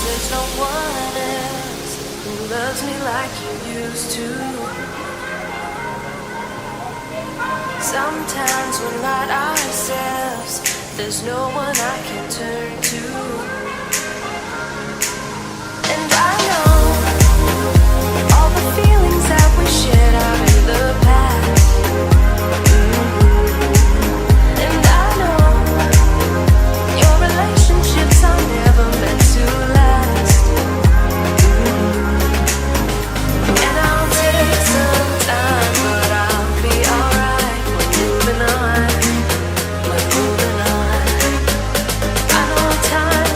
There's no one else who loves me like you used to. Sometimes we're not ourselves. There's no one I can turn to. And I know all the feelings that we shared are in the past. And I know your relationships are never meant to last. And I'll take some time, but I'll be alright. We're moving on. We're moving on. I know time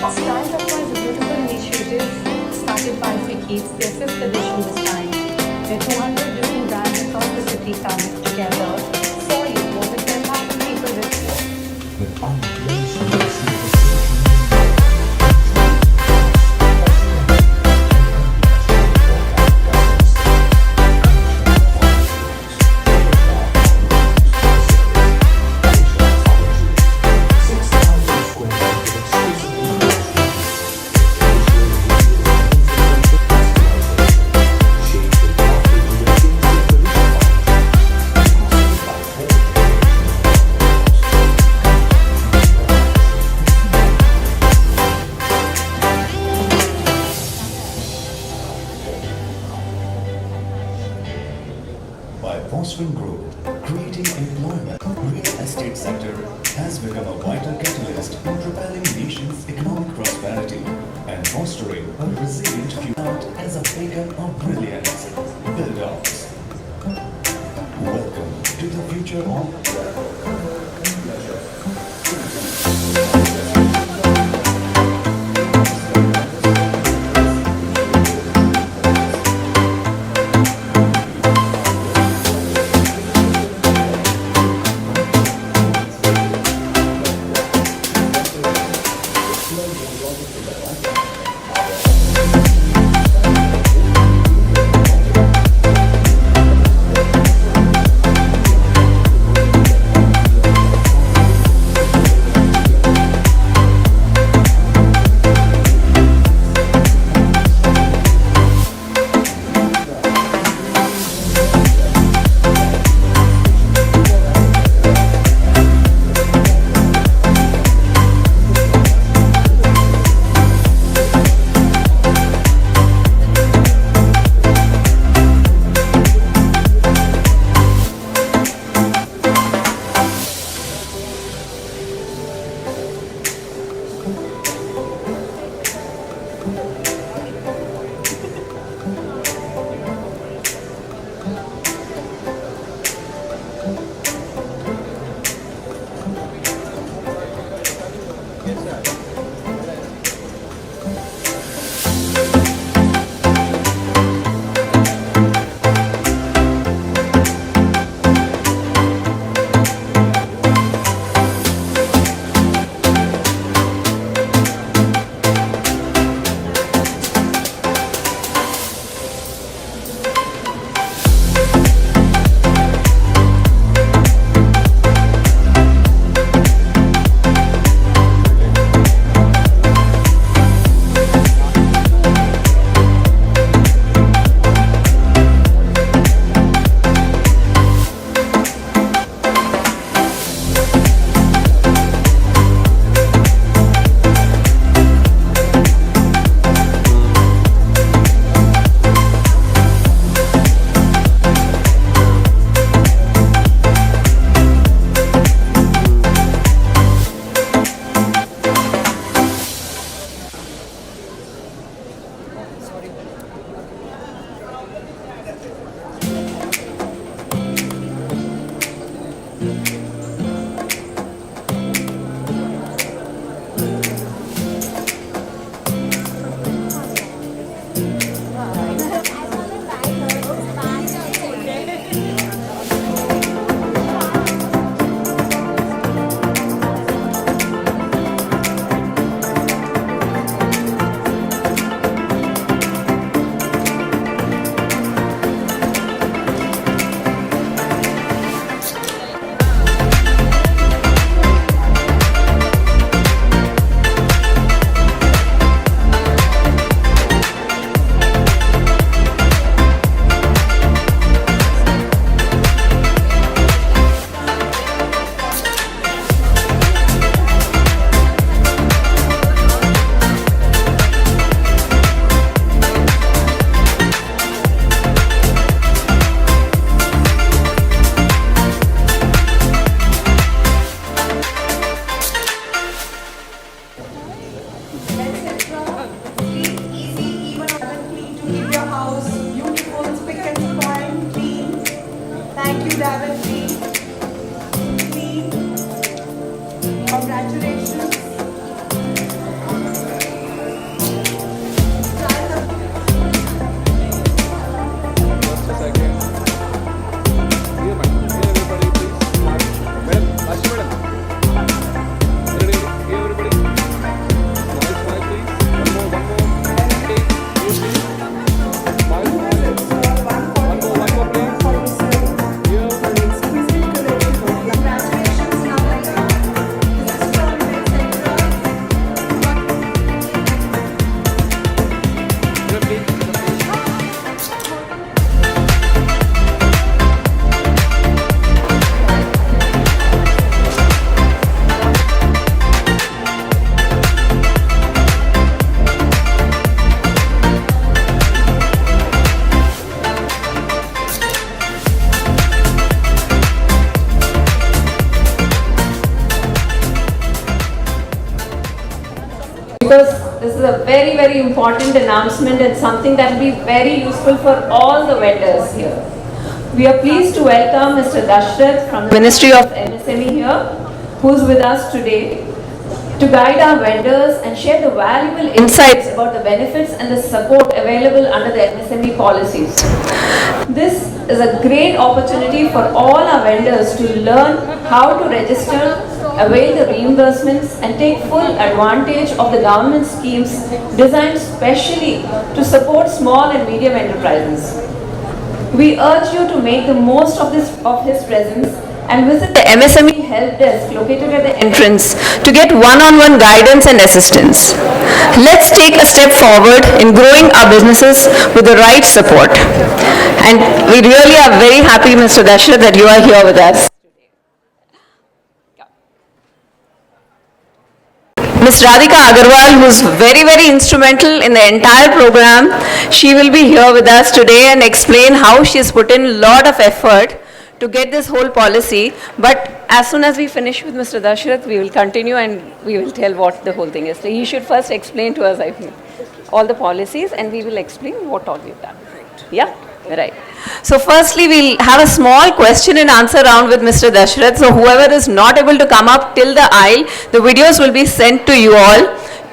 Stand Up is a beautiful initiative started by Fikis, their fifth edition this time, where 200 different brands across the city come together for you. Over 10,000 people this year. By fostering growth, creating employment, real estate sector has become a vital catalyst in propelling nation's economic prosperity and fostering a resilient future as a beacon of brilliance. Build-ups. Welcome to the future of because this is a very, very important announcement and something that will be very useful for all the vendors here. We are pleased to welcome Mr. Dashrath from the Ministry of MSME here, who's with us today to guide our vendors and share the valuable insights about the benefits and the support available under the MSME policies. This is a great opportunity for all our vendors to learn how to register, avail the reimbursements and take full advantage of the government schemes designed specially to support small and medium enterprises. We urge you to make the most of his presence and visit the MSME help desk located at the entrance to get one-on-one guidance and assistance. Let's take a step forward in growing our businesses with the right support. And we really are very happy, Mr. Dashrath, that you are here with us. Ms. Radhika Agarwal, who's very, very instrumental in the entire program, she will be here with us today and explain how she has put in a lot of effort to get this whole policy. But as soon as we finish with Mr. Dashrath, we will continue and we will tell what the whole thing is. So he should first explain to us, I think, all the policies, and we will explain what all we've done. Right. Yeah? Right. So firstly, we'll have a small question and answer round with Mr. Dashrath. So whoever is not able to come up till the aisle, the videos will be sent to you all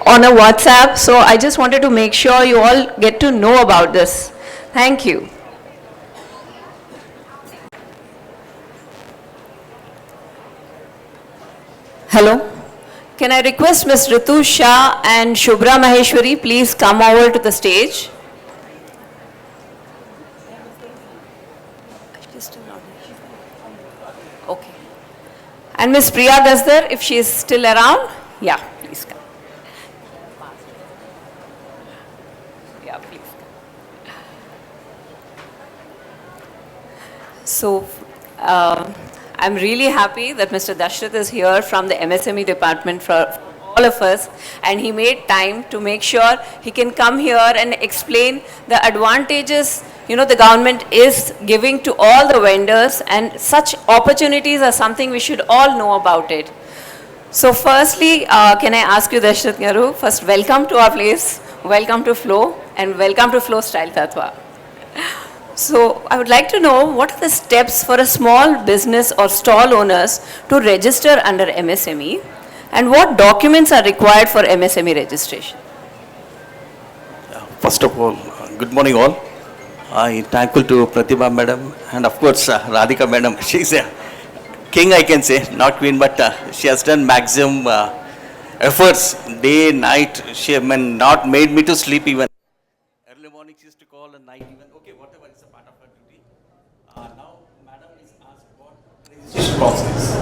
on a WhatsApp. So I just wanted to make sure you all get to know about this. Thank you. Hello. Can I request Ms. Ritu Shah and Shubhra Maheshwari please come over to the stage? Okay. And Ms. Priya Gazdar, if she is still around? Yeah, please come. Yeah, please come. So, I'm really happy that Mr. Dashrath is here from the MSME department for all of us, and he made time to make sure he can come here and explain the advantages the government is giving to all the vendors, and such opportunities are something we should all know about it. So firstly, can I ask you, Dashrath Garu, first welcome to our place, welcome to Flow, and welcome to Flow Style Tatva. So I would like to know what are the steps for a small business or stall owners to register under MSME, and what documents are required for MSME registration? First of all, good morning all. I thankful to Pratibha madam and of course Radhika madam. She's a king, I can say, not queen, but she has done maximum efforts day, night. She not made me to sleep even. Early morning she used to call and night even. Okay, whatever is a part of her duty. Now madam is asked what registration process.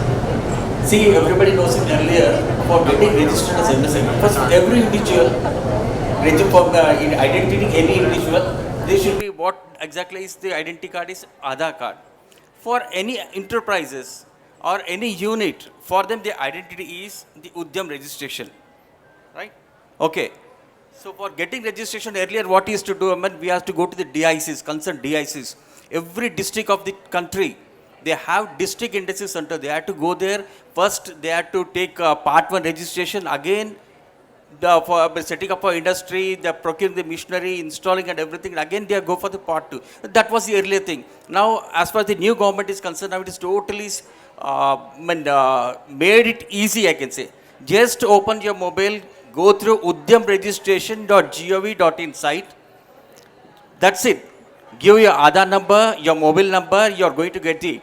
See, everybody knows it earlier for getting registered as MSME. First, every individual, for identifying any individual, there should be what exactly is the identity card is Aadhaar card. For any enterprises or any unit, for them the identity is the Udyam registration, right? Okay. So for getting registration earlier, what is to do? We have to go to the DICs, concerned DICs. Every district of the country, they have district industry center. They have to go there. First, they have to take part 1 registration. Again, for setting up for industry, they procuring the machinery, installing and everything. Again, they go for the part 2. That was the earlier thing. Now, as far as the new government is concerned, now it is totally made it easy, I can say. Just open your mobile, go through udyamregistration.gov.in site. That's it. Give your Aadhaar number, your mobile number, you are going to get the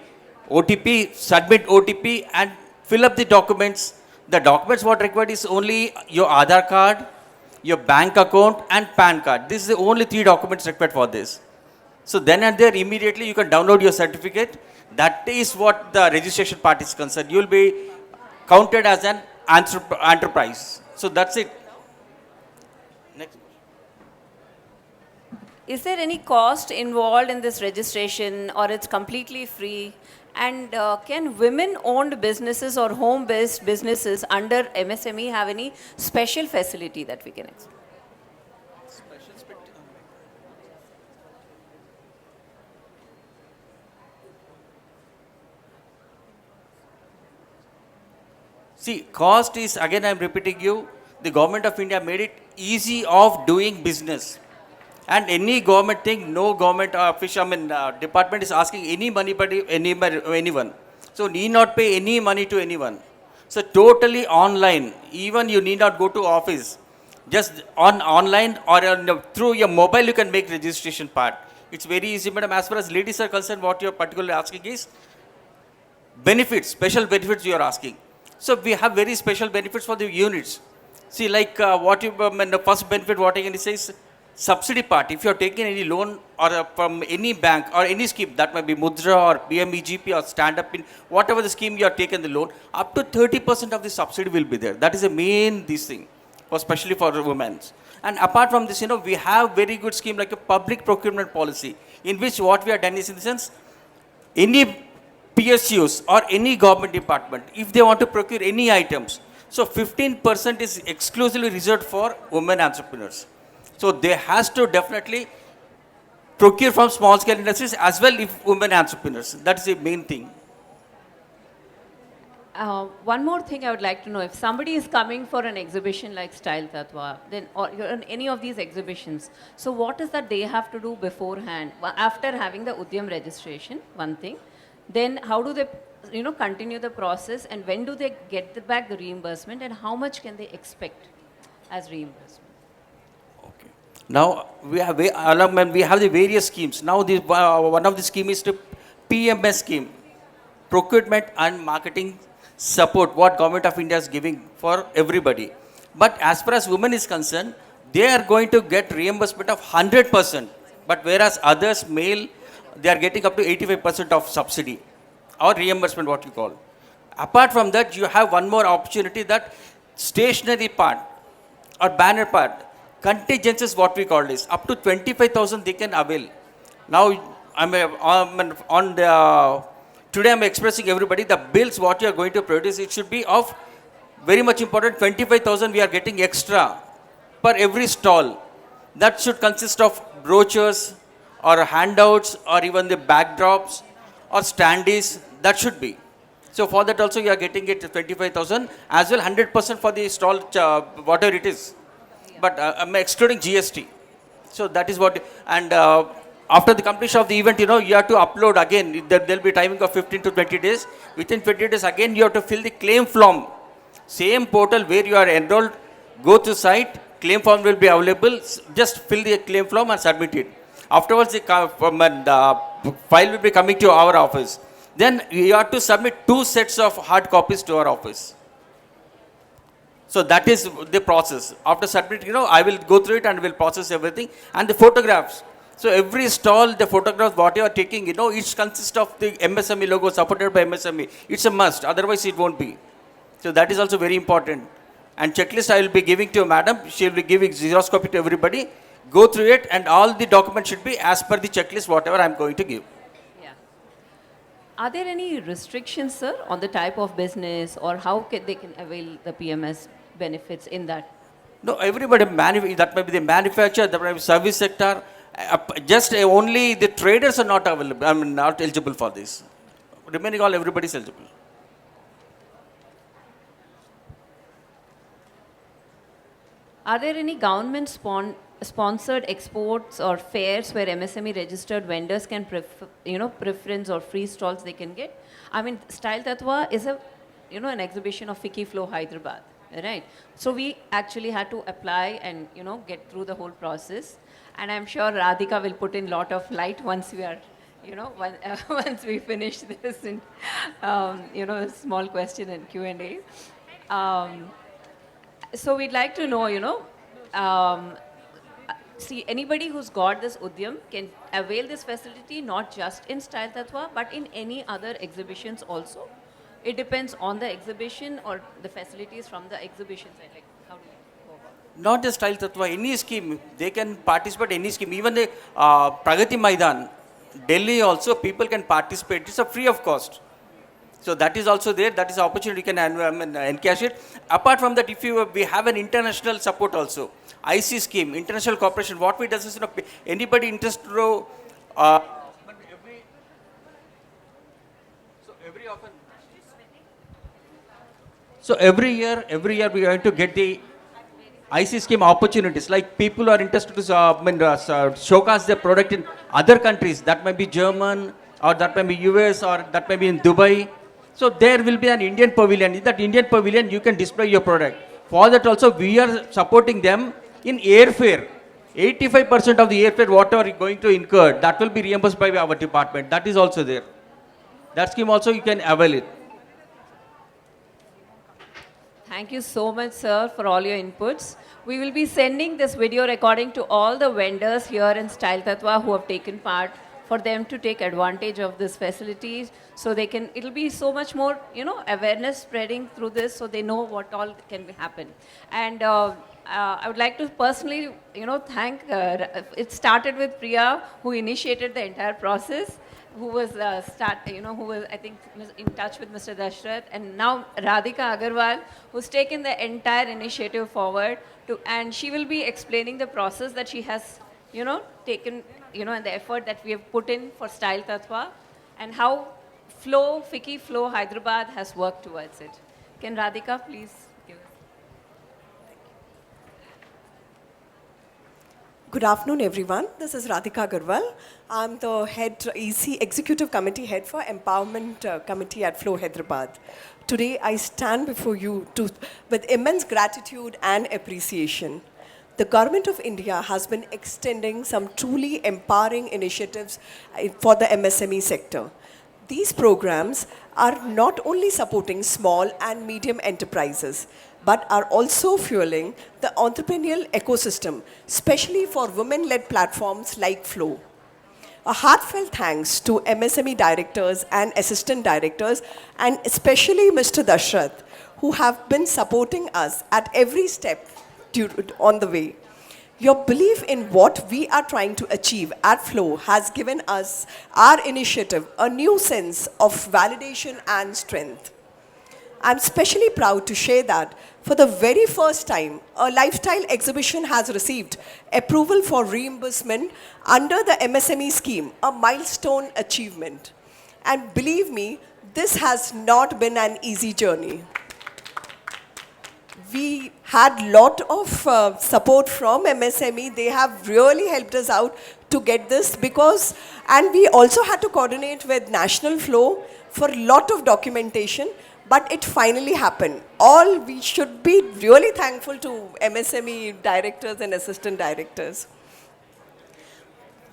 OTP, submit OTP and fill up the documents. The documents what required is only your Aadhaar card, your bank account and PAN card. This is the only 3 documents required for this. So then and there immediately you can download your certificate. That is what the registration part is concerned. You will be counted as an enterprise. So that's it. Next. Is there any cost involved in this registration, or it's completely free? And can women-owned businesses or home-based businesses under MSME have any special facility that we can expect? See, cost is, again I am repeating you, the government of India made it easy of doing business. And any government thing, no government official, department is asking any money, anyone. So need not pay any money to anyone. So totally online. Even you need not go to office. Just on online or through your mobile, you can make registration part. It's very easy, madam. As far as ladies are concerned, what you're particularly asking is benefits, special benefits you are asking. So we have very special benefits for the units. See, like the first benefit, what I can say is subsidy part. If you are taking any loan or from any bank or any scheme, that might be Mudra or PMEGP or Stand Up in whatever the scheme you are taking the loan, up to 30% of the subsidy will be there. That is the main this thing, especially for women. And apart from this, we have very good scheme like a public procurement policy, in which what we are done is in the sense, any PSUs or any government department, if they want to procure any items, so 15% is exclusively reserved for women entrepreneurs. So they has to definitely procure from small scale industries as well if women entrepreneurs. That is the main thing. One more thing I would like to know, if somebody is coming for an exhibition like Style Tatva, then or in any of these exhibitions, so what is that they have to do beforehand? After having the Udyam registration, one thing, then how do they continue the process, and when do they get back the reimbursement, and how much can they expect as reimbursement? Okay. Now we have the various schemes. Now one of the scheme is the PMS scheme, procurement and marketing support, what government of India is giving for everybody. But as far as women is concerned, they are going to get reimbursement of 100%. But whereas others, male, they are getting up to 85% of subsidy or reimbursement, what you call. Apart from that, you have one more opportunity, that stationary part or banner part, contingencies, what we call this, up to 25,000 they can avail. Now, today I'm expressing everybody, the bills what you are going to produce, it should be of very much important, 25,000 we are getting extra per every stall. That should consist of brochures or handouts or even the backdrops or standees, that should be. So for that also you are getting it 25,000 as well, 100% for the stall, whatever it is. But I'm excluding GST. So that is what, and after the completion of the event, you have to upload again. There will be timing of 15 to 20 days. Within 20 days, again, you have to fill the claim form. Same portal where you are enrolled, go to site, claim form will be available. Just fill the claim form and submit it. Afterwards, the file will be coming to our office. Then you have to submit 2 sets of hard copies to our office. So that is the process. After submitting, I will go through it and will process everything. And the photographs. So every stall, the photographs, what you are taking, it consists of the MSME logo supported by MSME. It's a must. Otherwise, it won't be. So that is also very important. And checklist I will be giving to madam. She will be giving Xerox copy to everybody. Go through it, and all the documents should be as per the checklist, whatever I am going to give. Yeah. Are there any restrictions, sir, on the type of business, or how they can avail the PMS benefits in that? No, everybody, that might be the manufacturer, that might be service sector. Just only the traders are not available, not eligible for this. Remaining all, everybody is eligible. Are there any government sponsored exports or fairs where MSME registered vendors can preference or free stalls they can get? Style Tatva is an exhibition of Fiki Flow Hyderabad, right? So we actually had to apply and get through the whole process. And I'm sure Radhika will put in lot of light once we are, once we finish this, in, small question and Q&A. So we'd like to know, see, anybody who's got this Udyam can avail this facility, not just in Style Tatva, but in any other exhibitions also. It depends on the exhibition or the facilities from the exhibition side. Like, how do you go about it? Not just Style Tatva, any scheme, they can participate in any scheme. Even the Pragati Maidan, Delhi also, people can participate. It's a free of cost. So that is also there. That is the opportunity you can encash it. Apart from that, we have an international support also. IC scheme, international cooperation. What we do is, anybody interested to, so every year we are going to get the IC scheme opportunities, like people who are interested to showcase their product in other countries, that might be German, or that may be US, or that may be in Dubai. So there will be an Indian pavilion. In that Indian pavilion, you can display your product. For that also, we are supporting them in airfare. 85% of the airfare, whatever you're going to incur, that will be reimbursed by our department. That is also there. That scheme also you can avail it. Thank you so much, sir, for all your inputs. We will be sending this video recording to all the vendors here in Style Tatva who have taken part, for them to take advantage of this facilities, so they can, it'll be so much more, awareness spreading through this, so they know what all can happen. And I would like to personally, thank, it started with Priya, who initiated the entire process, who was who was, I think, in touch with Mr. Dashrath, and now Radhika Agarwal, who's taken the entire initiative forward to, and she will be explaining the process that she has, taken, and the effort that we have put in for Style Tatva, and how FICCI Flow Hyderabad has worked towards it. Can Radhika please give us? Good afternoon, everyone. This is Radhika Agarwal. I'm the Executive Committee Head for Empowerment Committee at Flow Hyderabad. Today, I stand before you with immense gratitude and appreciation. The Government of India has been extending some truly empowering initiatives for the MSME sector. These programs are not only supporting small and medium enterprises, but are also fueling the entrepreneurial ecosystem, especially for women-led platforms like Flow. A heartfelt thanks to MSME directors and assistant directors, and especially Mr. Dashrath, who have been supporting us at every step on the way. Your belief in what we are trying to achieve at Flow has given us, our initiative, a new sense of validation and strength. I'm especially proud to share that for the very first time, a lifestyle exhibition has received approval for reimbursement under the MSME scheme, a milestone achievement. And believe me, this has not been an easy journey. We had a lot of support from MSME. They have really helped us out to get this and we also had to coordinate with National Flow for a lot of documentation, but it finally happened. We should be really thankful to MSME directors and assistant directors.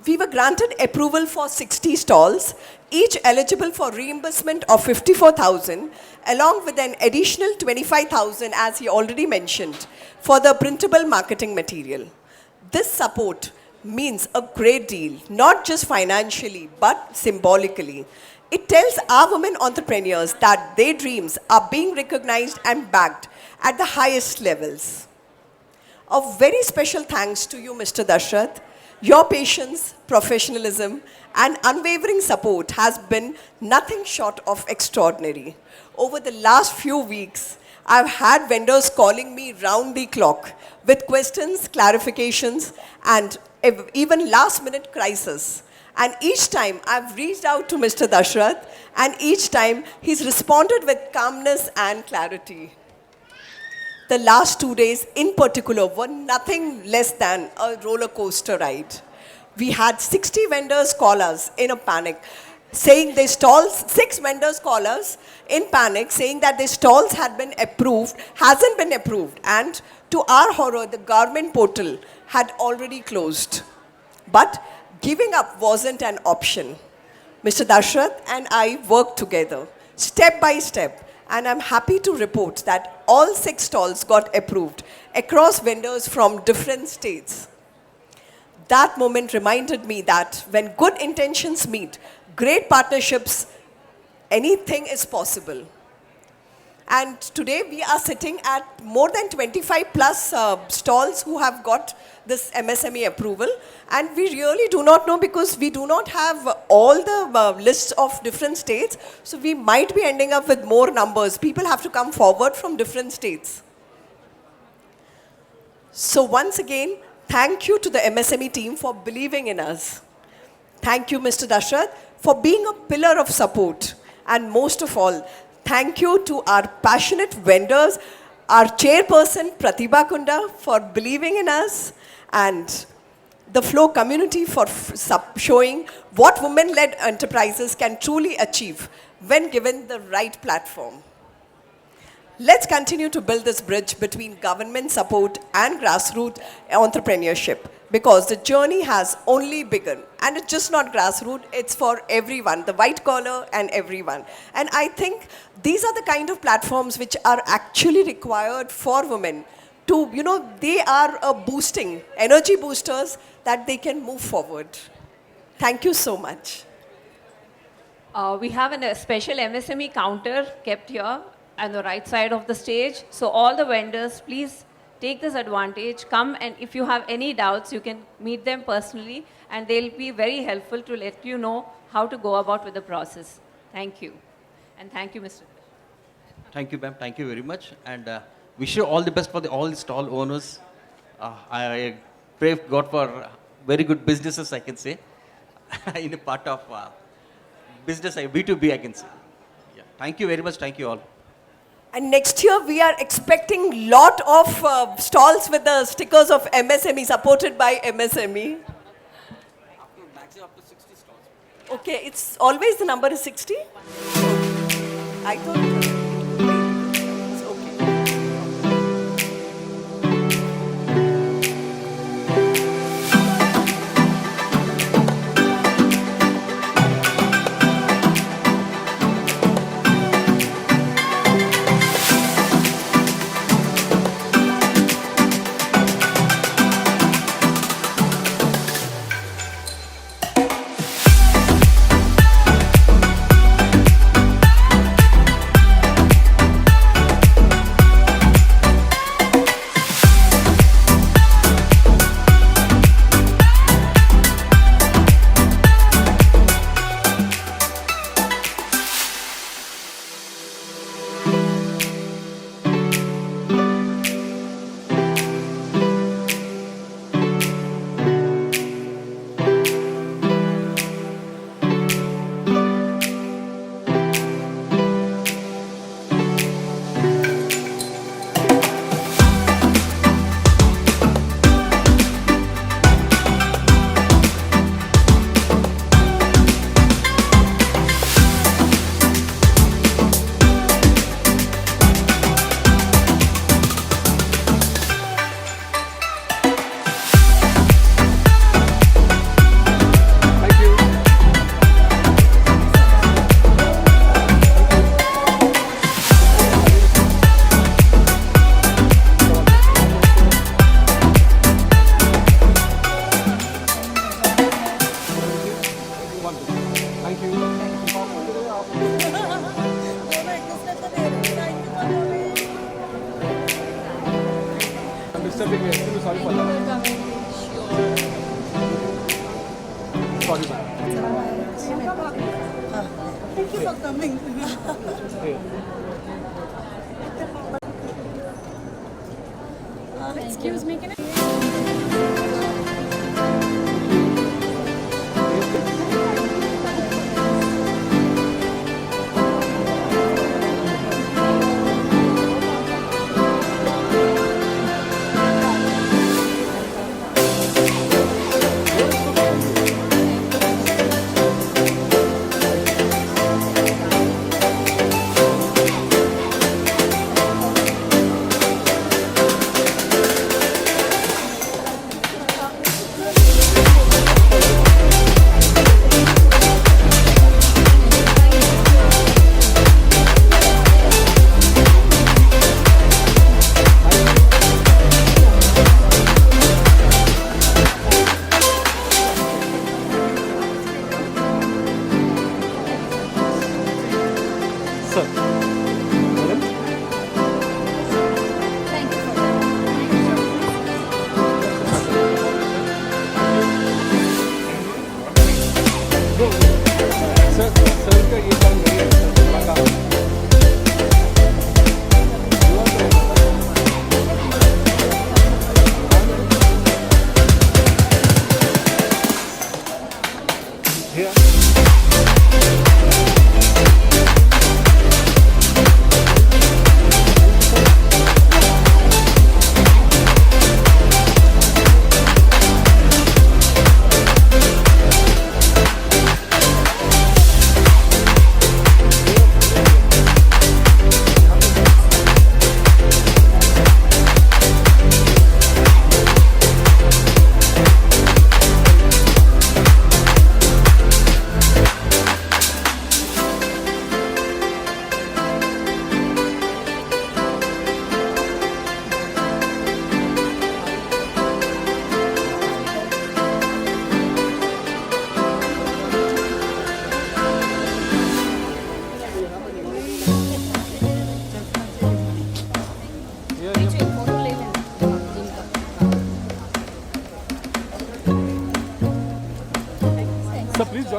We were granted approval for 60 stalls, each eligible for reimbursement of 54,000, along with an additional 25,000, as he already mentioned, for the printable marketing material. This support means a great deal, not just financially, but symbolically. It tells our women entrepreneurs that their dreams are being recognized and backed at the highest levels. A very special thanks to you, Mr. Dashrath. Your patience, professionalism, and unwavering support has been nothing short of extraordinary. Over the last few weeks, I've had vendors calling me round the clock with questions, clarifications, and even last-minute crisis. And each time I've reached out to Mr. Dashrath, and each time he's responded with calmness and clarity. The last 2 days in particular were nothing less than a roller coaster ride. We had 60 vendors call us in a panic, saying their stalls, 6 vendors call us in panic, saying that their stalls hasn't been approved. And to our horror, the government portal had already closed. But giving up wasn't an option. Mr. Dashrath and I worked together, step by step, and I'm happy to report that all 6 stalls got approved across vendors from different states. That moment reminded me that when good intentions meet, great partnerships, anything is possible. And today we are sitting at more than 25 plus stalls who have got this MSME approval. And we really do not know, because we do not have all the lists of different states. So we might be ending up with more numbers. People have to come forward from different states. So once again, thank you to the MSME team for believing in us. Thank you, Mr. Dashrath, for being a pillar of support. And most of all, thank you to our passionate vendors our chairperson Pratibha Kunda for believing in us, and the Flow community for showing what women-led enterprises can truly achieve when given the right platform. Let's continue to build this bridge between government support and grassroots entrepreneurship, because the journey has only begun. And it's just not grassroots, it's for everyone, the white collar and everyone. And I think these are the kind of platforms which are actually required for women to, they are boosting, energy boosters that they can move forward. Thank you so much. We have a special MSME counter kept here on the right side of the stage. So all the vendors, please take this advantage. Come, and if you have any doubts, you can meet them personally, and they'll be very helpful to let you know how to go about with the process. Thank you. And thank you, Mr. Thank you, ma'am. Thank you very much. And wish you all the best for all the stall owners. I pray God for very good businesses, I can say, in a part of business, B2B, I can say. Yeah. Thank you very much. Thank you all. And next year, we are expecting lot of stalls with the stickers of MSME, supported by MSME. Maximum up to 60 stalls. Okay, it's always the number is 60? I thought it's okay. disturbing me. Extremely sorry for that. Sorry, ma'am. Thank you for coming. Excuse me, can I?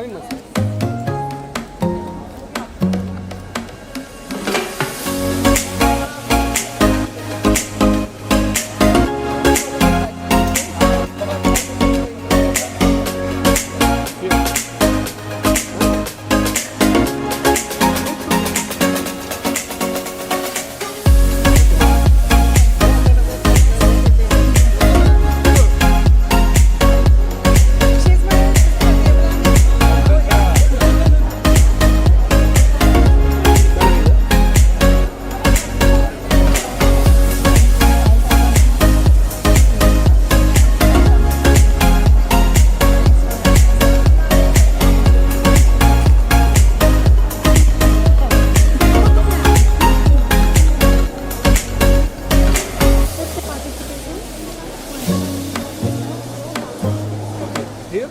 Fine, ma'am. Here.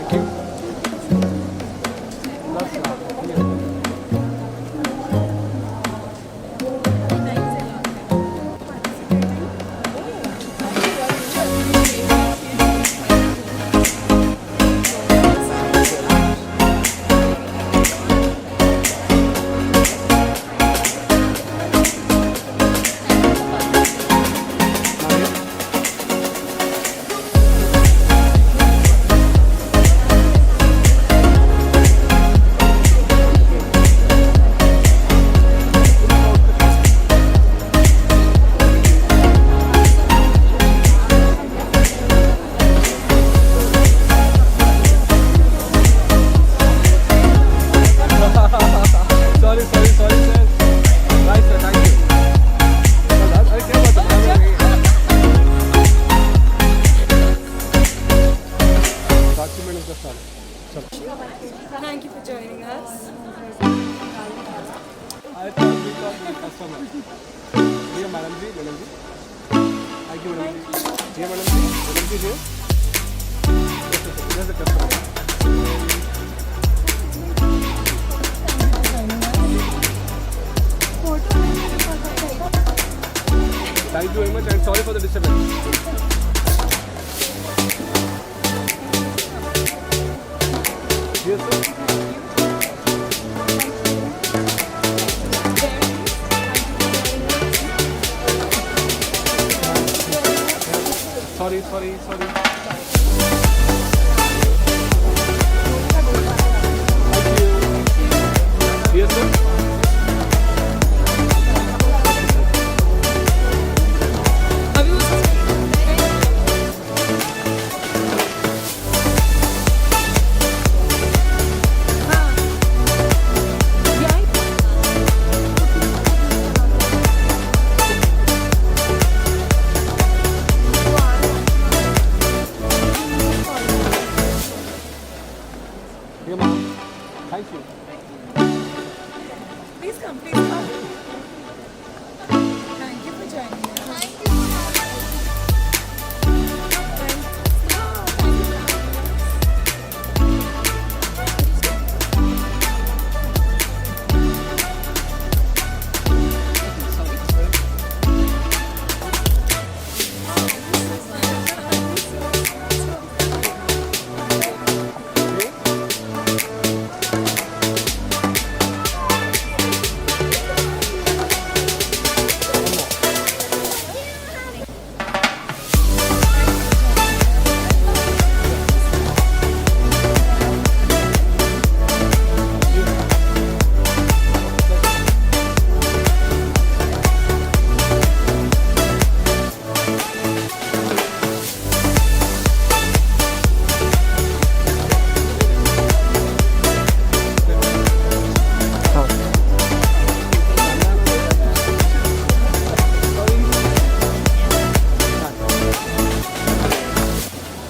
Thank you. That's not here. Sorry, sir. Right, sir, thank you. I care about the camera. Document is the file. Thank you for joining us. I thought we got the customer. Here, madam ji. Thank you, madam ji. Here, madam ji, here. Yes, there's the customer. Thank you very much and sorry for the disturbance. Yes, sir. Sorry. Thank you. Yes, sir. Here, ma'am. Thank you. Please come. Thank you for joining us.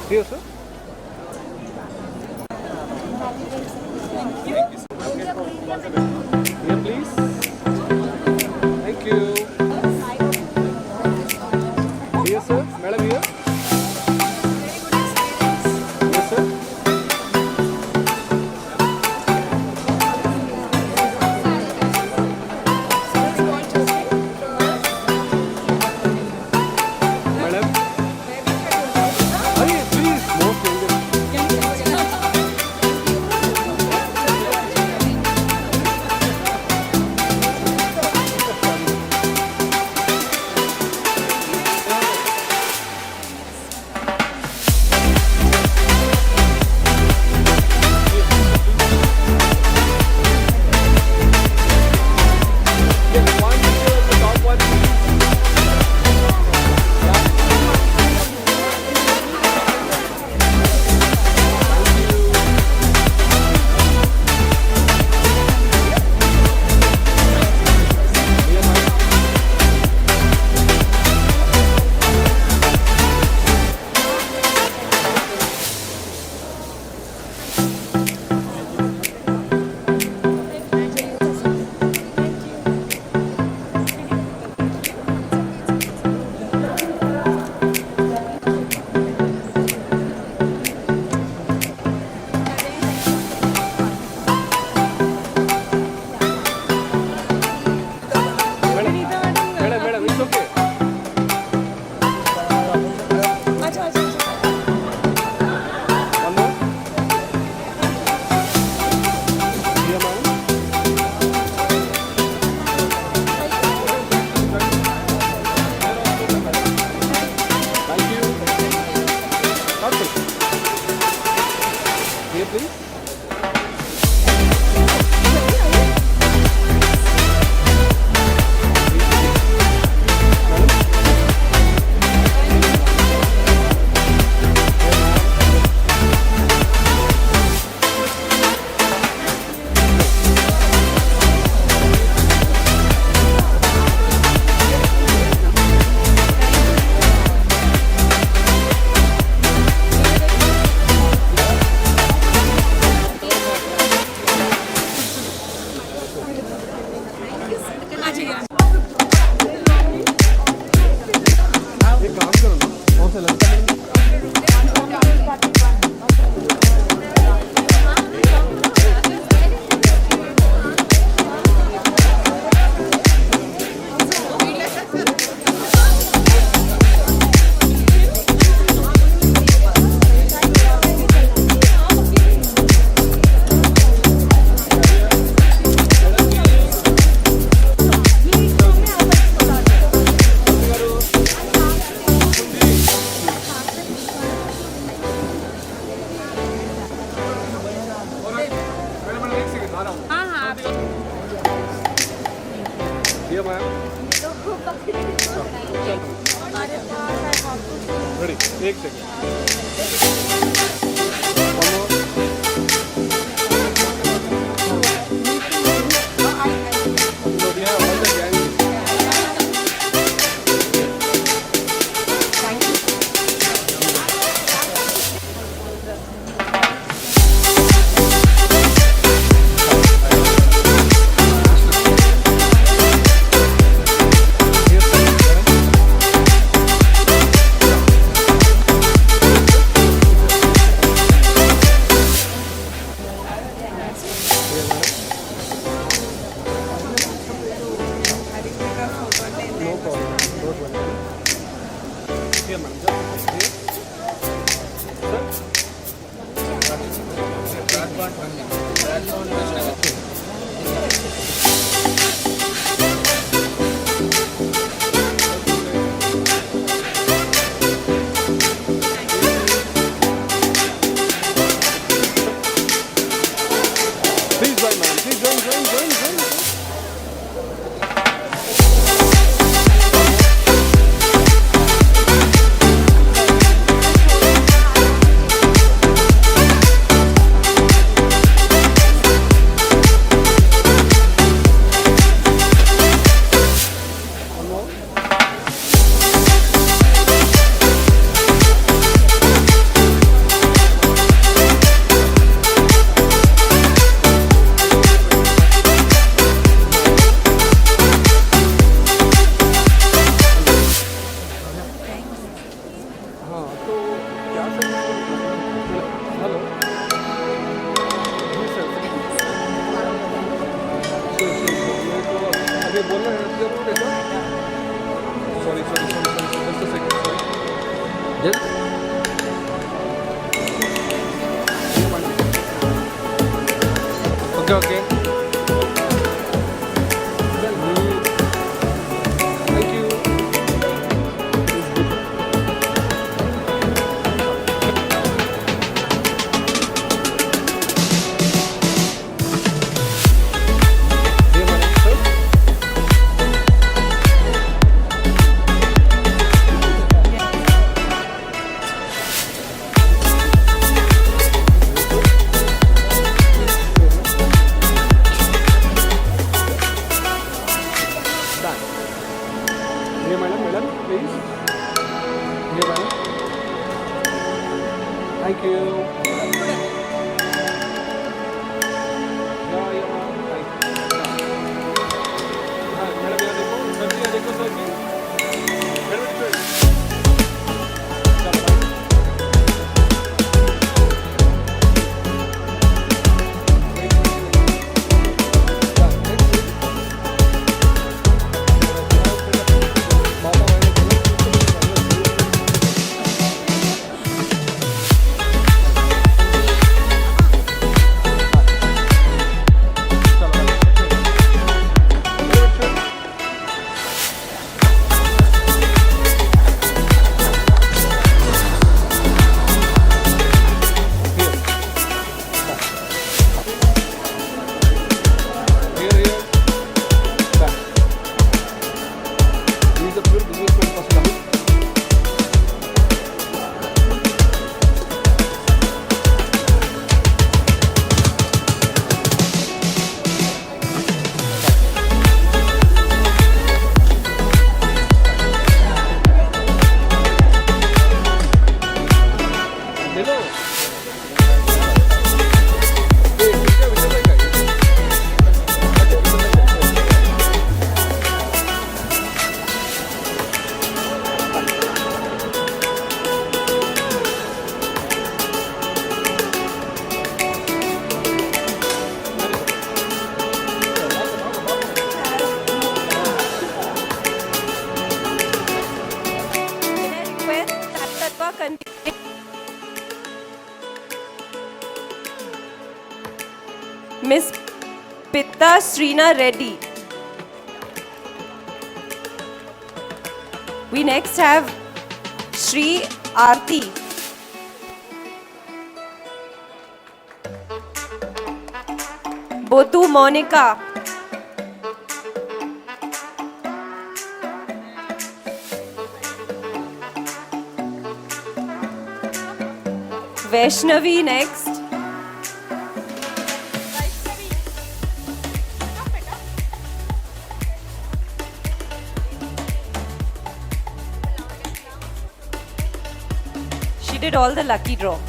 Here, sir. Here, please. Thank you. Here, sir. Madam, here. Yes, sir. Madam. Please, most से लड़का ये ma'am ready एक second No problem. Don't worry. Here, ma'am. Just here. Please join, madam. Please join. हाँ तो क्या sir hello जी sir मैं तो अभी बोलना है जरूर है sir sorry just a second sorry yes okay thank you ये मैडम प्लीज ये मैडम थैंक यू मैडम ये देखो sir ji madam and Miss Pitta Srina Reddy. We next have Shri Aarti. Botu Monica. Vaishnavi next. She did all the lucky draw.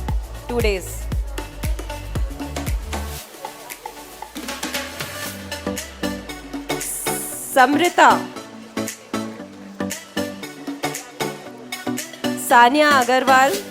2 days. Samrita. Sania Agarwal.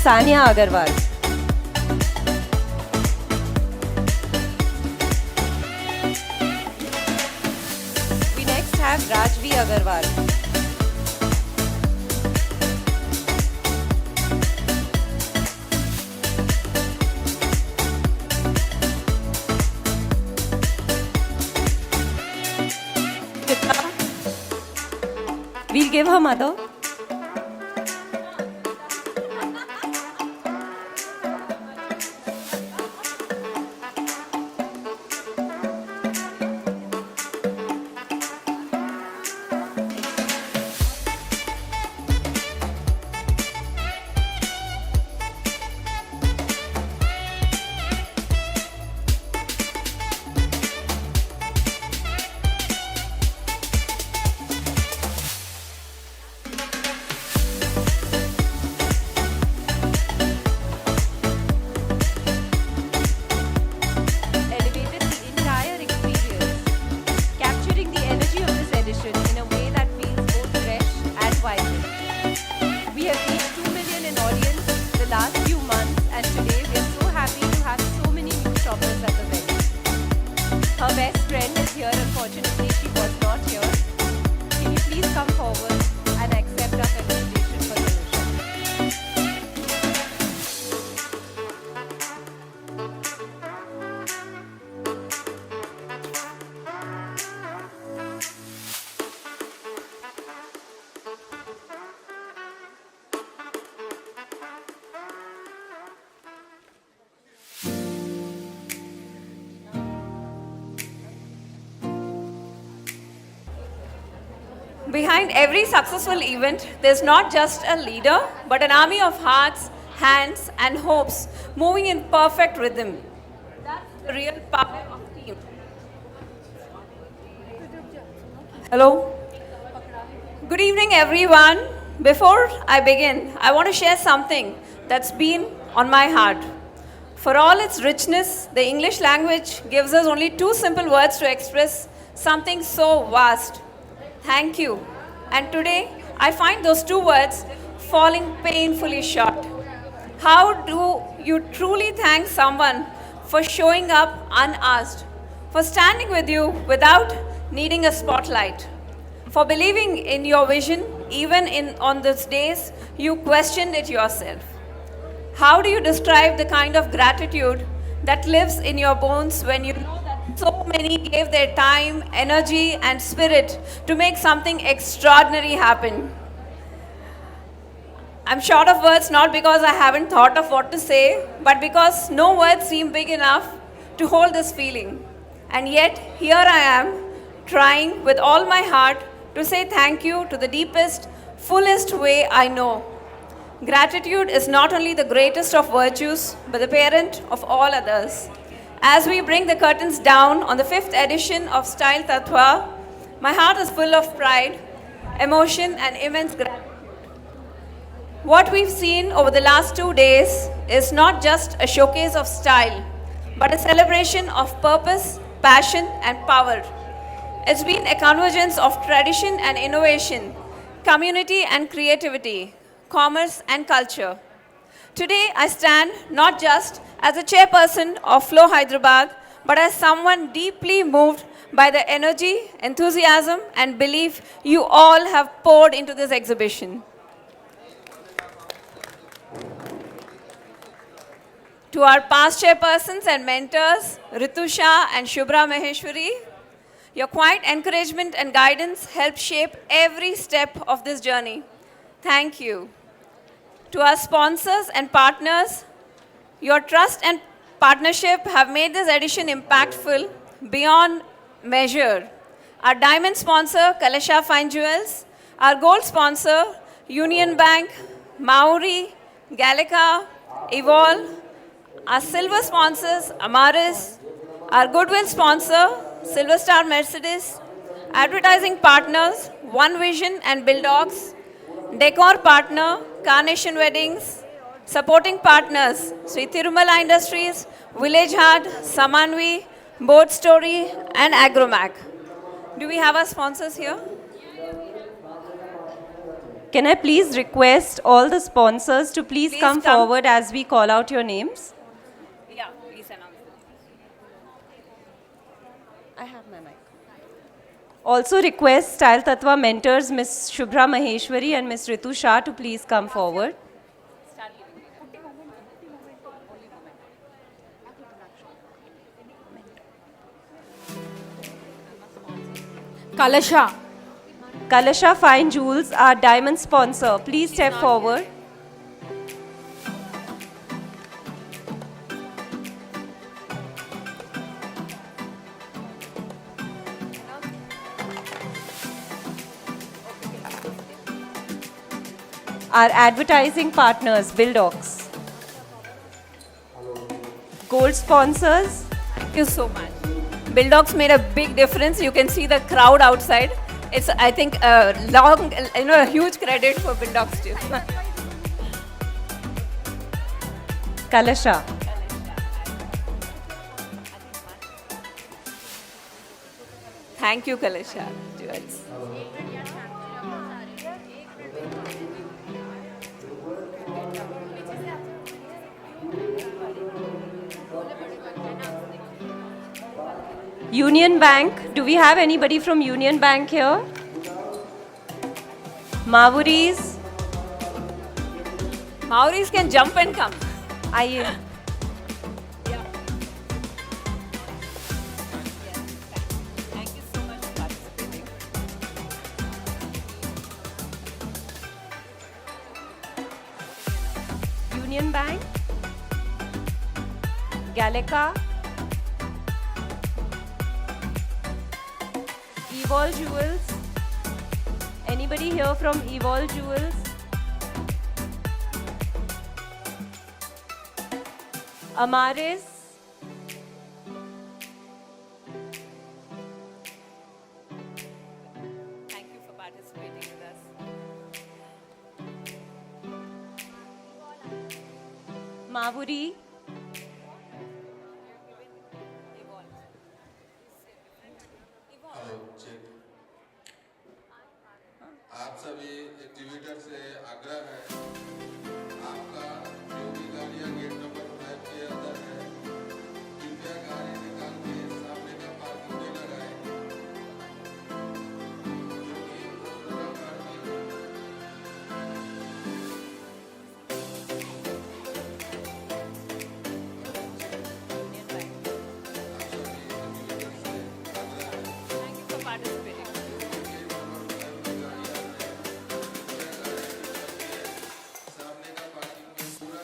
Sania Agarwal. We next have Rajvi Agarwal. We'll give her mother. Elevated the entire experience, capturing the energy of this edition in a way that feels both fresh and vibrant. We have reached 2 million in audience the last few months, and today we are so happy to have so many new shoppers at the venue. Her best friend is here, unfortunately she was not here. Can you please come forward and accept our felicitation for Tanisha? Behind every successful event, there's not just a leader, but an army of hearts, hands, and hopes moving in perfect rhythm. That's the real power of team. Hello. Good evening, everyone. Before I begin, I want to share something that's been on my heart. For all its richness, the English language gives us only 2 simple words to express something so vast. Thank you. And today, I find those 2 words falling painfully short. How do you truly thank someone for showing up unasked, for standing with you without needing a spotlight, for believing in your vision even on those days you questioned it yourself? How do you describe the kind of gratitude that lives in your bones when you know that so many gave their time, energy, and spirit to make something extraordinary happen? I'm short of words not because I haven't thought of what to say, but because no words seem big enough to hold this feeling. And yet, here I am, trying with all my heart to say thank you to the deepest, fullest way I know. Gratitude is not only the greatest of virtues, but the parent of all others. As we bring the curtains down on the 5th edition of Style Tatva, my heart is full of pride, emotion, and immense gratitude. What we've seen over the last 2 days is not just a showcase of style, but a celebration of purpose, passion, and power. It's been a convergence of tradition and innovation, community and creativity, commerce, and culture. Today, I stand not just as a chairperson of Flow Hyderabad, but as someone deeply moved by the energy, enthusiasm, and belief you all have poured into this exhibition. To our past chairpersons and mentors, Ritusha and Shubhra Maheshwari, your quiet encouragement and guidance helped shape every step of this journey. Thank you. To our sponsors and partners, your trust and partnership have made this edition impactful beyond measure. Our diamond sponsor, Kalasha Fine Jewels, our gold sponsor, Union Bank, Maori, Gallica, Evolve, our silver sponsors, Amaris, our goodwill sponsor, Silver Star Mercedes, advertising partners, One Vision and Bulldogs, decor partner, Carnation Weddings, supporting partners, Sri Tirumala Industries, Village Heart, Samanvi, Boat Story, and Agromac. Do we have our sponsors here? Can I please request all the sponsors to please Please come come. forward as we call out your names? Yeah, please announce. I have my mic. Also request Style Tatva mentors Ms. Shubhra Maheshwari and Ms. Ritu Shah to please come forward. Kalasha. Kalasha Fine Jewels, our diamond sponsor, please step forward. Our advertising partners, Bulldogs. Gold sponsors, Thank you so much. Bulldogs made a big difference. You can see the crowd outside. It's, I think, a huge credit for Bulldogs too. Kalasha. Thank you, Kalasha Jewels. Union Bank. Do we have anybody from Union Bank here? Mavuris. Maoris can jump and come. Aye. Thank you so much for participating. Union Bank. Gallica. Evolve Jewels. Anybody here from Evolve Jewels? Amaris. Thank you for participating with us. Mavuri. आप सभी activator से आग्रह है आपका जो भी गाड़ियाँ gate number 5 के अंदर है कृपया गाड़ी निकाल के सामने का पार्किंग में लगाएं क्योंकि पूरा parking Thank you for participating. सामने का पार्किंग में पूरा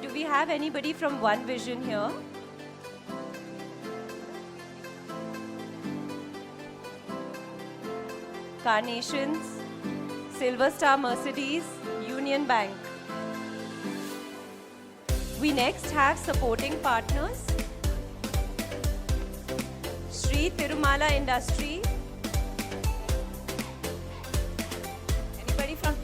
Do we have anybody from One Vision here? Carnations, Silver Star Mercedes, Union Bank. We next have supporting partners. Sri Tirumala Industry. Anybody from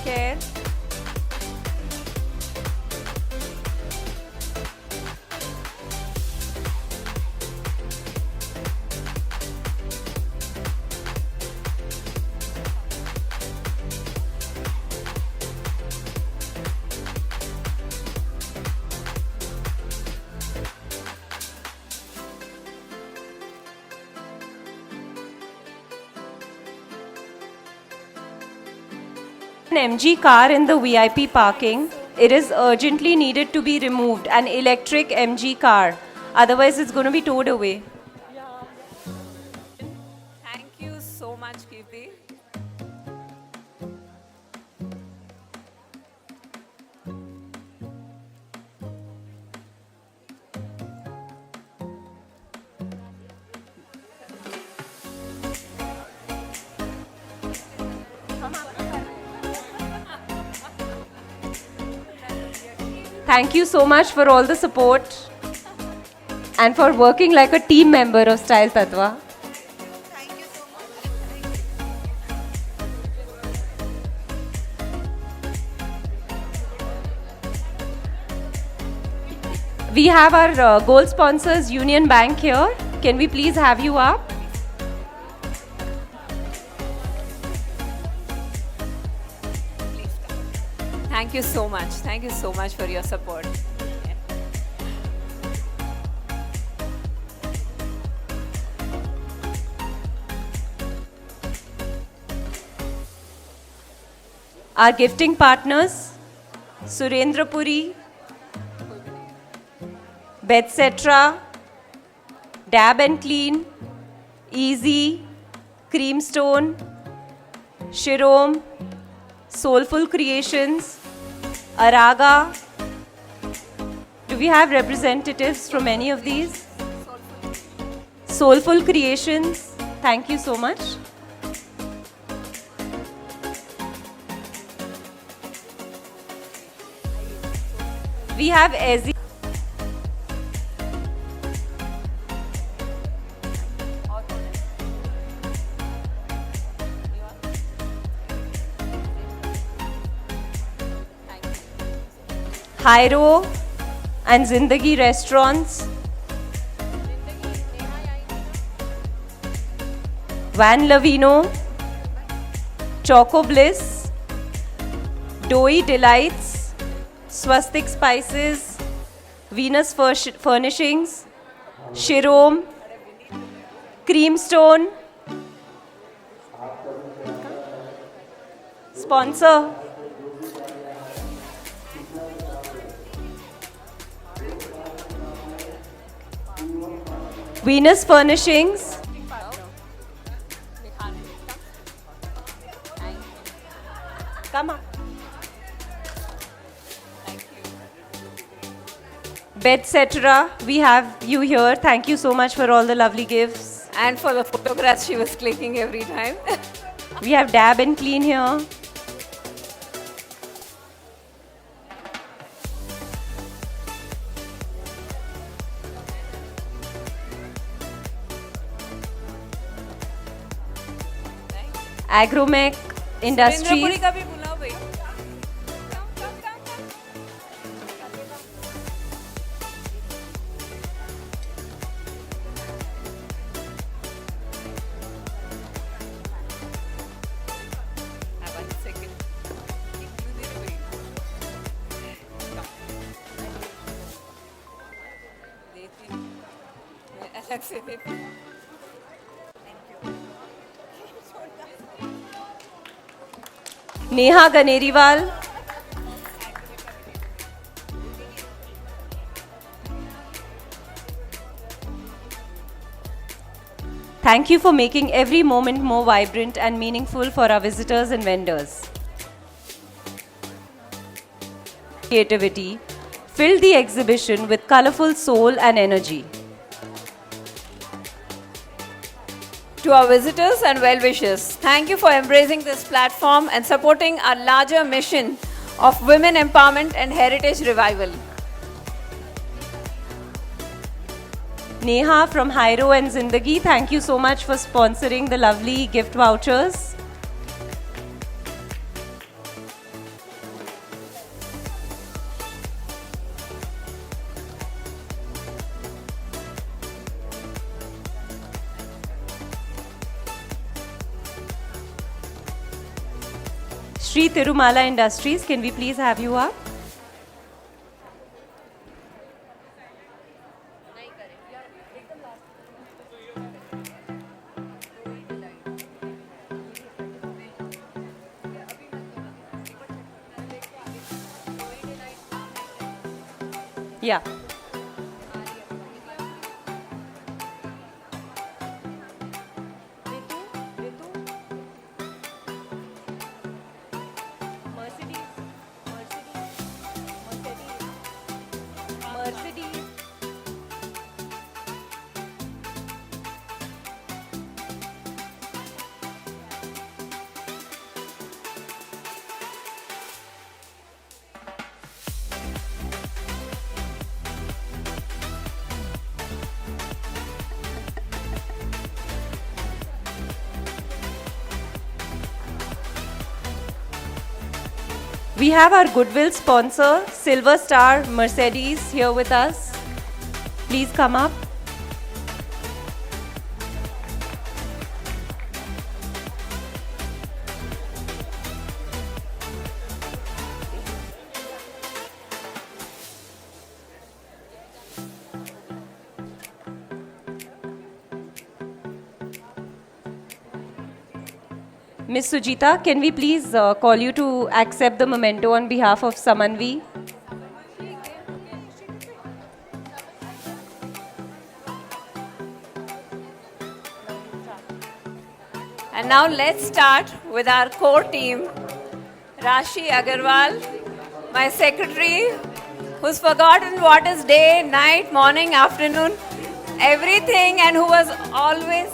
care. An MG car in the VIP parking. It is urgently needed to be removed. An electric MG car. Otherwise, it's going to be towed away. Thank you so much, Kirti. Thank you so much for all the support and for working like a team member of Style Tatva. Thank you so much. We have our gold sponsors, Union Bank here. Can we please have you up? Thank you so much. Thank you so much for your support. Our gifting partners, Surendra Puri, Betcetra, Dab and Clean, Easy, Creamstone, Shirom, Soulful Creations, Araga. Do we have representatives from any of these? Soulful Creations. Thank you so much. We have Ezi. Hyro and Zindagi Restaurants. Van Lavino, Choco Bliss, Doughy Delights, Swastik Spices, Venus Furnishings, Shirom, Creamstone, sponsor. Venus Furnishings. Come on. Betcetra, we have you here. Thank you so much for all the lovely gifts. And for the photographs she was clicking every time. We have Dab and Clean here. Agromech Industries. का भी बुलाओ भाई. One second. देती हूँ. मैं अलग से देती हूँ. Neha Ganeriwal. Thank you for making every moment more vibrant and meaningful for our visitors and vendors. Creativity filled the exhibition with colorful soul and energy. To our visitors and well-wishers, thank you for embracing this platform and supporting our larger mission of women empowerment and heritage revival. Neha from Hyro and Zindagi, thank you so much for sponsoring the lovely gift vouchers. Sri Tirumala Industries, can we please have you up? Yeah. Mercedes. We have our goodwill sponsor, Silver Star Mercedes, here with us. Please come up. Miss Sujita, can we please call you to accept the memento on behalf of Samanvi? And now let's start with our core team. Rashi Agarwal, my secretary, who's forgotten what is day, night, morning, afternoon, everything, and who was always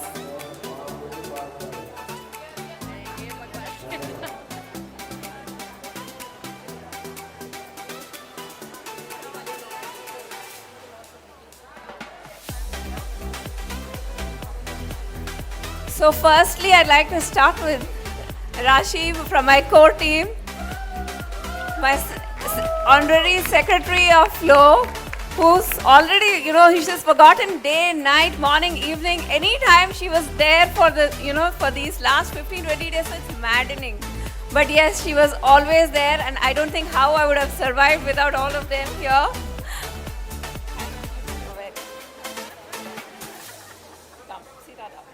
So firstly, I'd like to start with Rashi from my core team, my honorary secretary of law, who's already, she's just forgotten day, night, morning, evening, anytime she was there for the, for these last 15, 20 days, so it's maddening. But yes, she was always there, and I don't think how I would have survived without all of them here. Come, sit that up.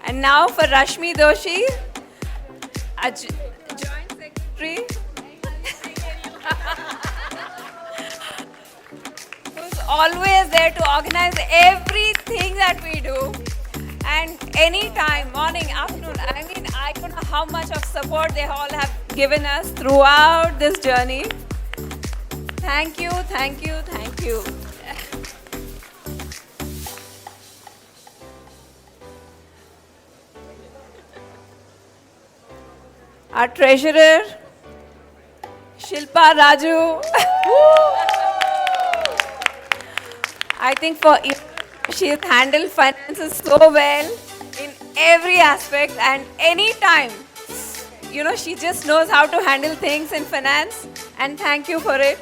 And now for Rashmi Doshi, a joint secretary, who's always there to organize everything that we do. And anytime, morning, afternoon, I don't know how much of support they all have given us throughout this journey. Thank you, thank you, thank you. Our treasurer, Shilpa Raju. I think she has handled finances so well in every aspect, and anytime, she just knows how to handle things in finance, and thank you for it.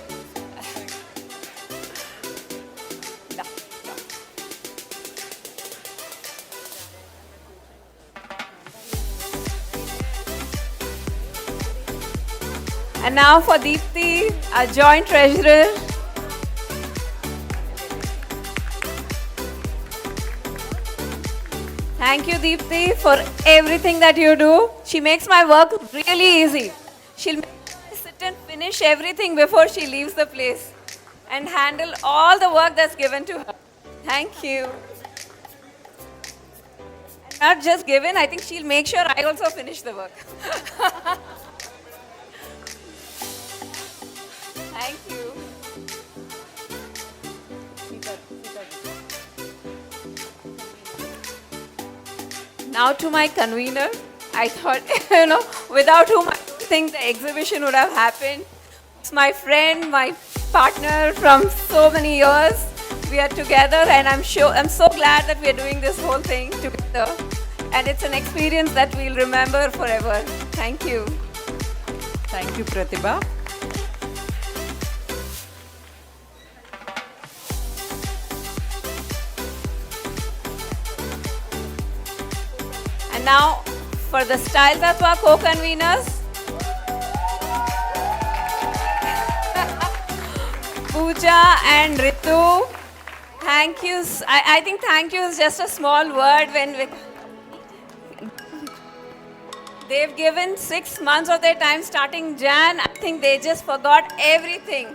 And now for Deepthi, our joint treasurer. Thank you, Deepthi, for everything that you do. She makes my work really easy. She'll make me sit and finish everything before she leaves the place and handle all the work that's given to her. Thank you. And not just given, I think she'll make sure I also finish the work. Thank you. Now to my convener, I thought, without whom I don't think the exhibition would have happened. It's my friend, my partner from so many years. We are together, and I'm so glad that we are doing this whole thing together. And it's an experience that we'll remember forever. Thank you. Thank you, Pratibha. And now for the Style Tatva co-conveners, Pooja and Ritu. Thank you. I think thank you is just a small word they've given 6 months of their time starting Jan. I think they just forgot everything.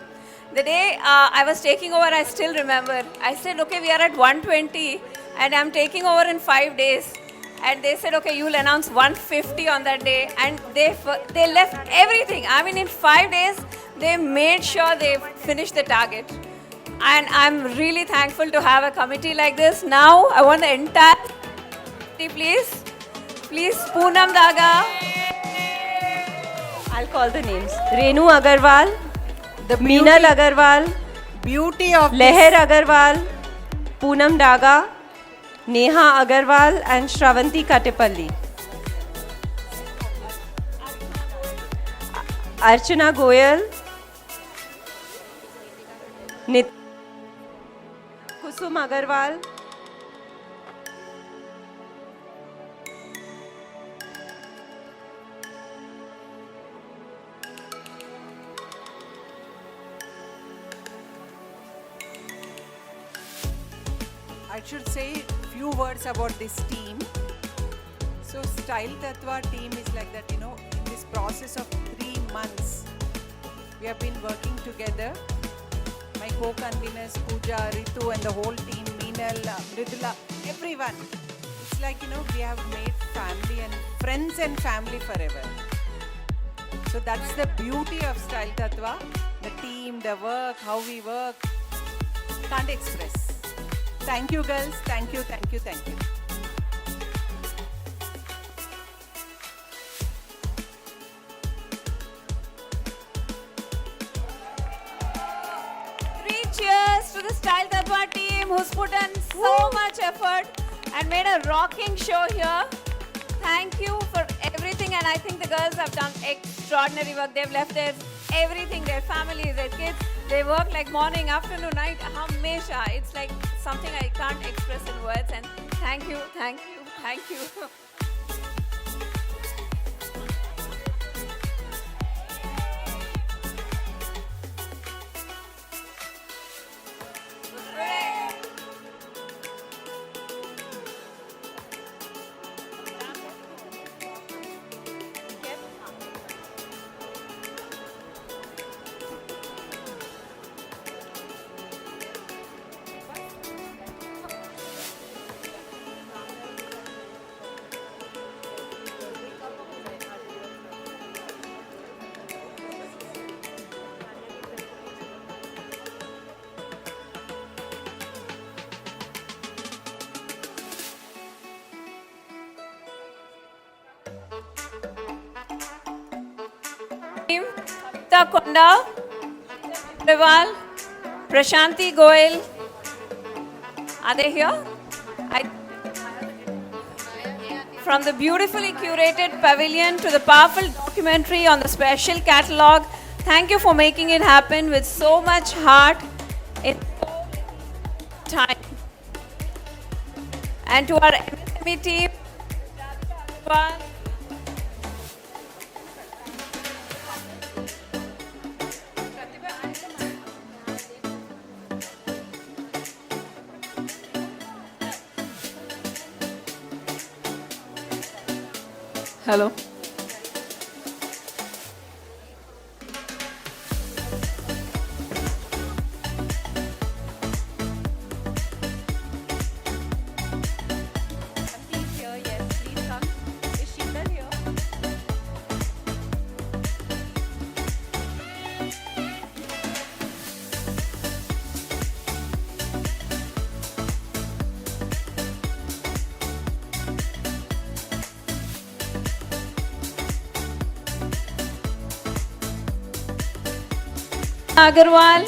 The day I was taking over, I still remember. I said, okay, we are at 120 and I'm taking over in 5 days. And they said, okay, you'll announce 150 on that day. And they left everything. I mean, in 5 days, they made sure they finished the target. And I'm really thankful to have a committee like this. Now, I want the entire committee, please. Please, Poonam Daga. I'll call the names. Renu Agarwal, Meenal Agarwal, Beauty of Leher Agarwal, Poonam Daga, Neha Agarwal and Shravanti Katepalli. Archana Goyal, Kusum Agarwal, I should say few words about this team. So Style Tatva team is like that, in this process of 3 months, we have been working together. My co-conveners, Pooja, Ritu and the whole team, Meenal, Mridula, everyone. It's like, we have made family and friends and family forever. So that's the beauty of Style Tatva. The team, the work, how we work, can't express. Thank you, girls. Thank you, thank you, thank you. Three cheers to the Style Tatva team who's put in so much effort and made a rocking show here. Thank you for everything, and I think the girls have done extraordinary work. They've left everything, their families, their kids. They work like morning, afternoon, night, hamesha. It's like something I can't express in words. And thank you, thank you, thank you. Konda, Deval, Prashanti Goyal. Are they here? From the beautifully curated pavilion to the powerful documentary on the special catalogue, thank you for making it happen with so much heart in time. And to our MSME team, hello. Please here, yes, please come. Is Sheetal here? Agarwal.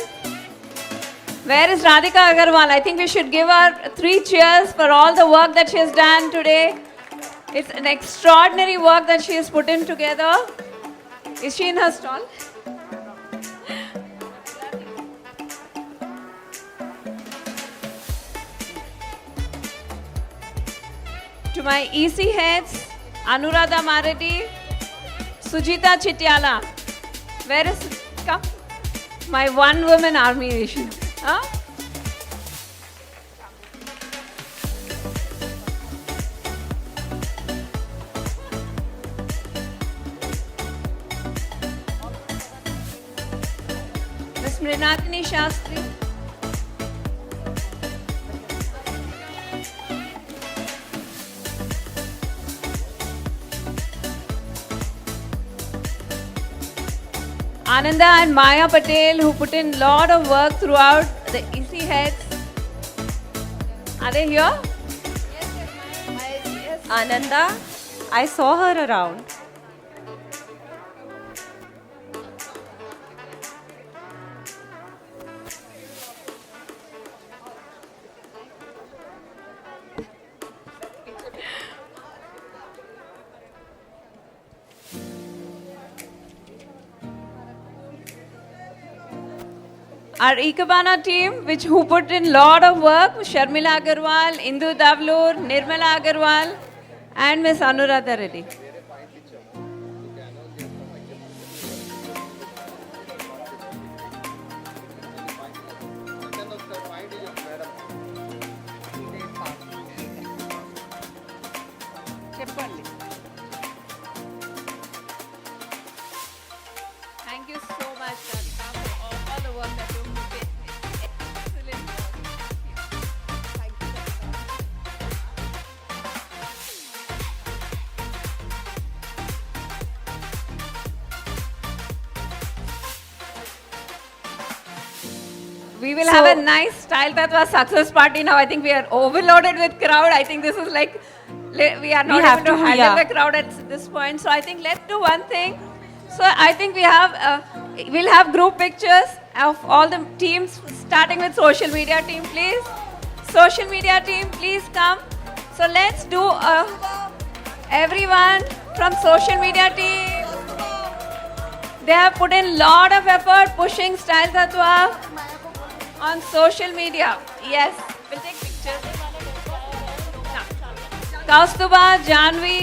Where is Radhika Agarwal? I think we should give her 3 cheers for all the work that she has done today. It's an extraordinary work that she has put in together. Is she in her stall? To my EC heads, Anuradha Maradi, Sujita Chityala. Where is, come? My one woman army nation. Huh? Miss Mrinatini Shastri. Ananda and Maya Patel, who put in lot of work throughout the EC heads. Are they here? Ananda, I saw her around. Our Ikebana team, who put in lot of work, Sharmila Agarwal, Indu Davlur, Nirmala Agarwal, and Miss Anuradha Reddy. చెప్పండి. Thank you so much, Radhika, for all the work that you put in. Excellent work. Thank you. We will have a nice Style Tatva success party now. I think we are overloaded with crowd. I think this is like, we are not able to handle the crowd at this point. So I think let's do one thing. So I think we'll have group pictures of all the teams, starting with social media team, please. Social media team, please come. So let's do everyone from social media team. They have put in lot of effort pushing Style Tatva on social media. Yes, we'll take pictures. Kaustuba, Janvi,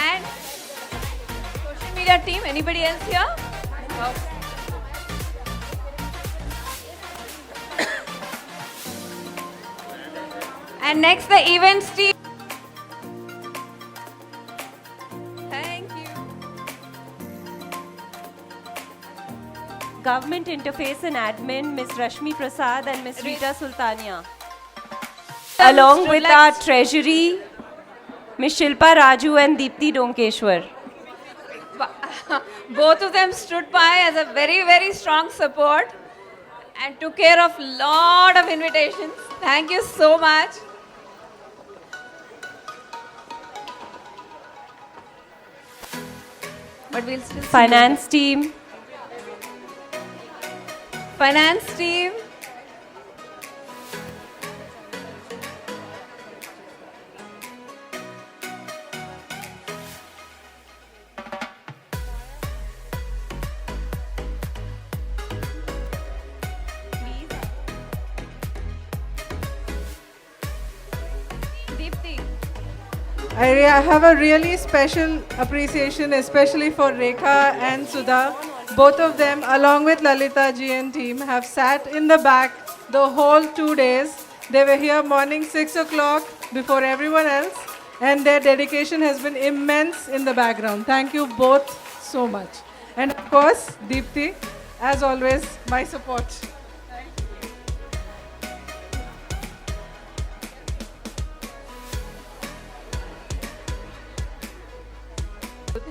and social media team. Anybody else here? And next, the events team. Thank you. Government Interface and Admin, Ms. Rashmi Prasad and Ms. Rita Sultania. Along with our Treasury, Ms. Shilpa Raju and Deepti Donkeshwar. Both of them stood by as a very, very strong support and took care of lot of invitations. Thank you so much. But we'll still see Finance team, Finance team. Deepti. I have a really special appreciation, especially for Rekha and Sudha. Both of them, along with Lalita ji and team, have sat in the back the whole 2 days. They were here morning 6 o'clock before everyone else, and their dedication has been immense in the background. Thank you both so much. And of course, Deepti, as always, my support.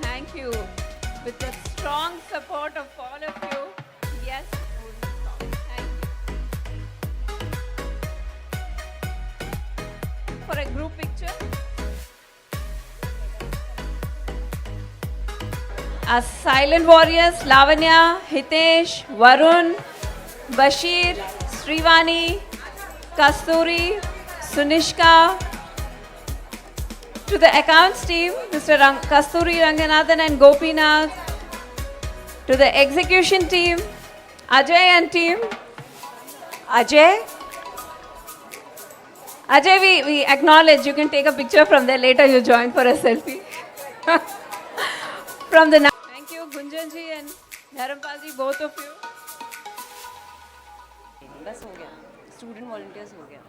Thank you. With the strong support of all of you. Yes. Thank you. For a group picture. Our silent warriors, Lavanya, Hitesh, Varun, Bashir, Srivani, Kasturi, Sunishka. To the accounts team, Mr. Kasturi Ranganathan and Gopinath. To the execution team, Ajay and team. Ajay, Ajay, we acknowledge. You can take a picture from there later. You join for a selfie. From the. Thank you, Gunjan ji and Dharampal ji, both of you. बस हो गया student volunteers हो गया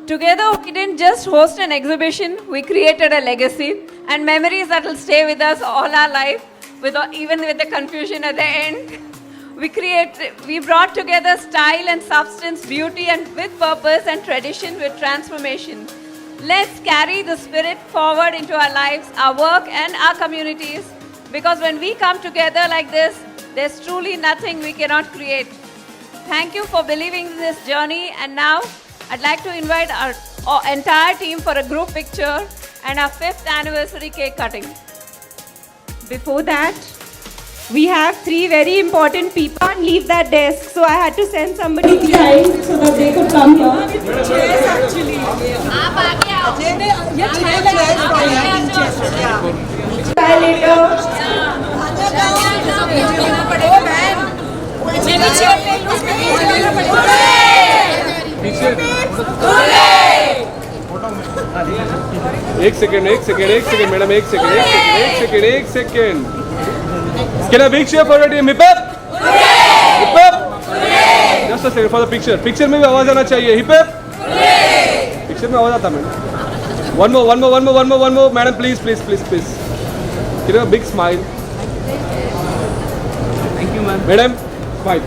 Together, we didn't just host an exhibition, we created a legacy and memories that will stay with us all our life, even with the confusion at the end. We brought together style and substance, beauty and with purpose, and tradition with transformation. Let's carry the spirit forward into our lives, our work and our communities, because when we come together like this, there's truly nothing we cannot create. Thank you for believing in this journey, and now I'd like to invite our entire team for a group picture and our 5th anniversary cake cutting. Before that, we have 3 very important people. Can't leave that desk, so I had to send somebody behind so that they could come here. Bye later. एक second madam एक second Can I big cheer for your team? Hip hop! Hip hop! Just a second for the picture. Picture में भी आवाज आना चाहिए. Hip hop! Picture में आवाज आता madam. One more. Madam, please. Give a big smile. Thank you, ma'am. Madam, smile.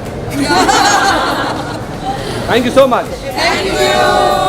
Thank you so much. Thank you.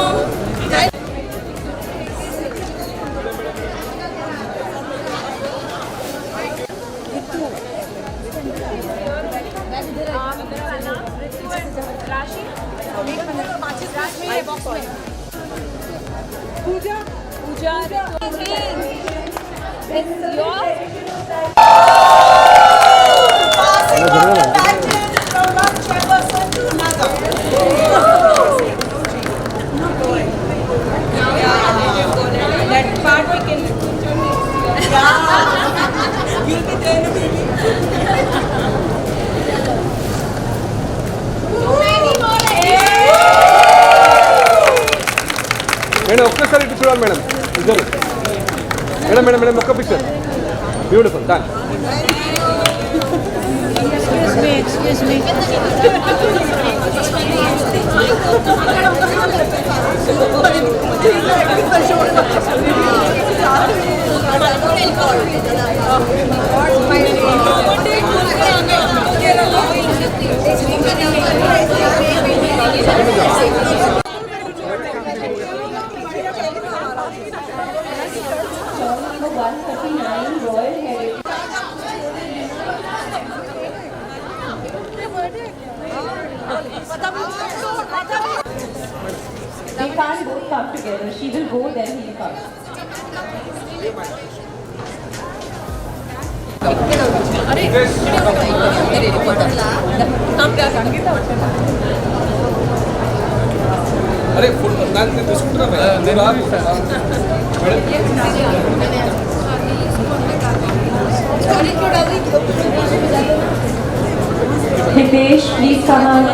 Madam ఒక్కసారి ఇటు చూడాలి మేడం ఇద్దరు మేడం ఒక్క picture beautiful done Excuse me. They can't both come together. She will go, then he will come. అరే full దాన్ని తీసుకుంటున్నా నేను Hitesh, please come on.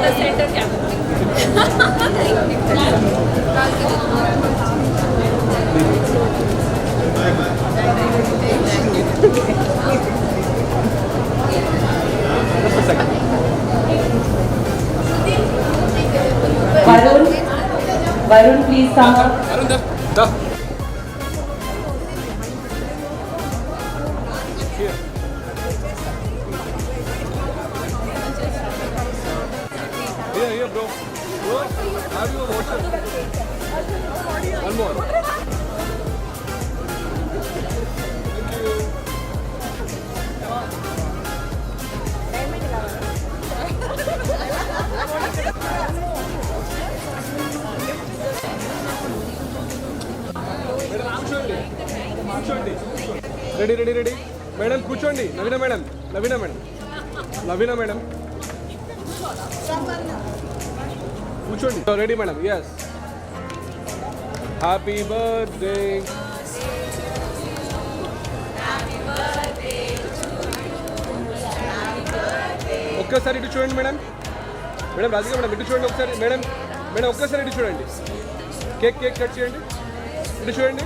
Varun, please come up. Here, bro. Have you a water? One more. Thank you. Ready madam కూర్చోండి Naveena madam కూర్చోండి ready madam yes happy birthday ఒక్కసారి ఇటు చూడండి madam Radhika madam ఇటు చూడండి ఒకసారి మేడం మేడం ఒక్కసారి ఇటు చూడండి. కేక్ కట్ చేయండి. ఇటు చూడండి.